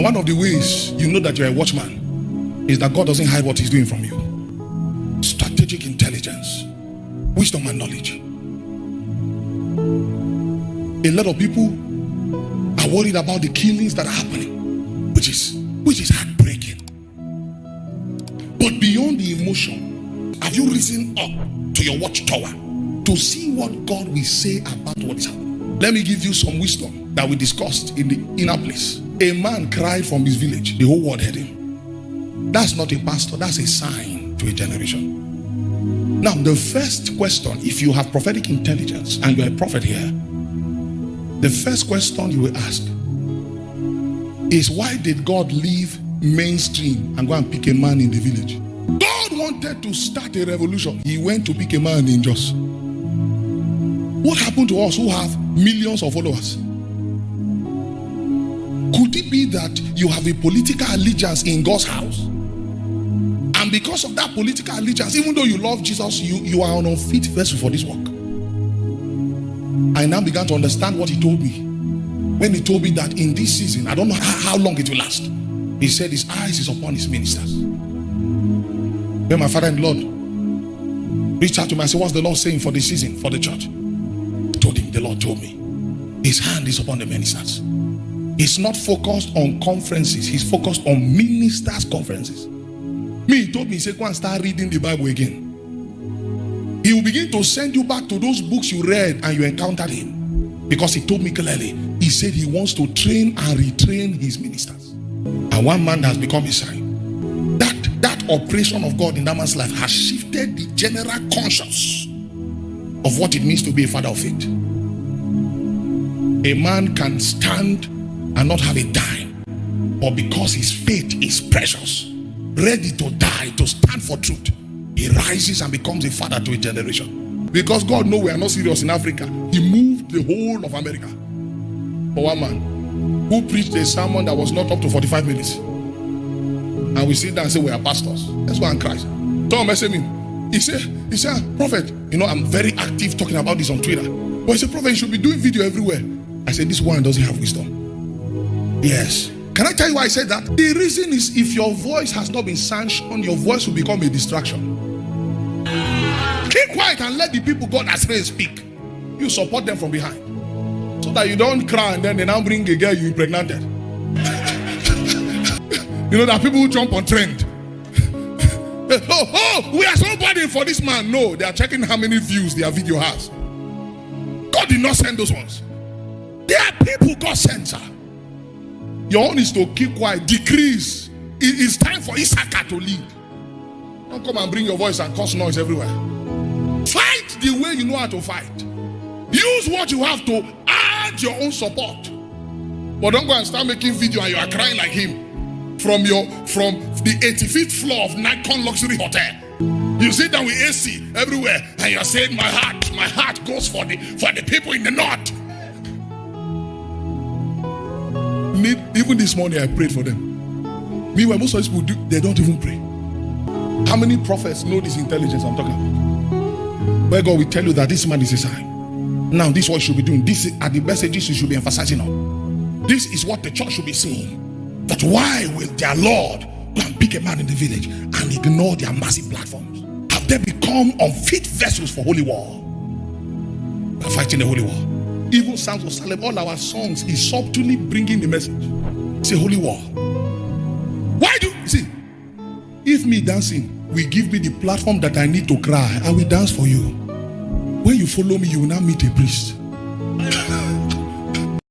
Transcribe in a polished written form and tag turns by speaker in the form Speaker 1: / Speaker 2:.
Speaker 1: And one of the ways you know that you're a watchman is that God doesn't hide what he's doing from you. Strategic intelligence, wisdom and knowledge. A lot of people are worried about the killings that are happening, which is heartbreaking. But beyond the emotion, have you risen up to your watchtower to see what God will say about what is happening? Let me give you some wisdom that we discussed in the inner place. A man cried from his village. The whole world heard him. That's not a pastor. That's a sign to a generation. Now, the first question, if you have prophetic intelligence and you're a prophet here, the first question you will ask is, why did God leave mainstream and go and pick a man in the village? God wanted to start a revolution. He went to pick a man in Jos. What happened to us who have millions of followers? Could it be that you have a political allegiance in God's house? And because of that political allegiance, even though you love Jesus, you are an unfit vessel for this work. I now began to understand what he told me. When he told me that in this season, I don't know how long it will last. He said his eyes is upon his ministers. When my father in the Lord reached out to me, I said, what's the Lord saying for this season, for the church? I told him, the Lord told me, his hand is upon the ministers. He's not focused on conferences. He's focused on ministers' conferences. Me, he told me, he said, go and start reading the Bible again. He will begin to send you back to those books you read and you encountered him. Because he told me clearly, he said he wants to train and retrain his ministers. And one man has become a sign. That operation of God in that man's life has shifted the general conscience of what it means to be a father of faith. A man can stand and not have a dime, but because his faith is precious, ready to die, to stand for truth, he rises and becomes a father to a generation. Because God knows we are not serious in Africa, he moved the whole of America for one man who preached a sermon that was not up to 45 minutes. And we sit down and say, we are pastors. Let's go and cry. Don't mess with me. He said, Prophet, you know, I'm very active talking about this on Twitter. But he said, Prophet, you should be doing video everywhere. I said, this one doesn't have wisdom. Yes. Can I tell you why I said that? The reason is, if your voice has not been sanctioned, your voice will become a distraction. Keep quiet and let the people God has raised speak. You support them from behind, so that you don't cry and then they now bring a girl you impregnated. You know, that people who jump on trend. We are so burdened for this man. No, they are checking how many views their video has. God did not send those ones. There are people God sends, sir. Your own is to keep quiet, decrease. It's time for Issachar to lead. Don't come and bring your voice and cause noise everywhere. Fight the way you know how to fight. Use what you have to add your own support. But don't go and start making video and you are crying like him from the 85th floor of Nikon Luxury Hotel. You sit down with AC everywhere and you're saying, my heart goes for the people in the north. Even this morning I prayed for them. Meanwhile, most of these people they don't even pray. How many prophets know this intelligence I'm talking about? Where God will tell you that this man is a sign. Now this is what you should be doing. These are the messages you should be emphasizing on. This is what the church should be seeing. That why will their Lord go and pick a man in the village and ignore their massive platforms? Have they become unfit vessels for holy war? We are fighting the holy war. Even Songs of Salem, all our songs is subtly bringing the message. It's a holy war. Why do you see? If me dancing will give me the platform that I need to cry, I will dance for you. When you follow me, you will now meet a priest.